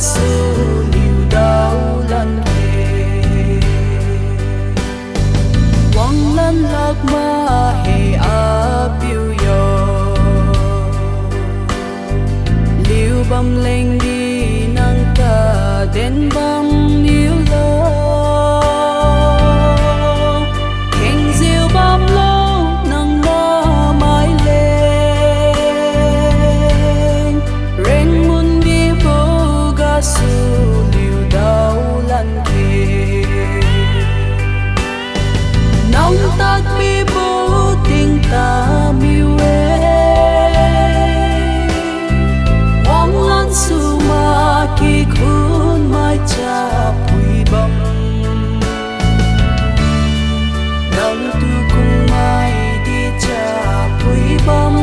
su liu đau lần kề quăng lần lạc ma he a piu yo liu bam leng đi nang ta den bam liu lo keng diu bam lo nang la mai lên ren mun đi bo ga su liu đau lần kề nong tak mi bo ting ta mi we wang lan su ma ki khun mai cha pui bam nang tu kung mai đi cha pui bam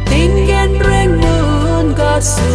tình ghen reng mun ga su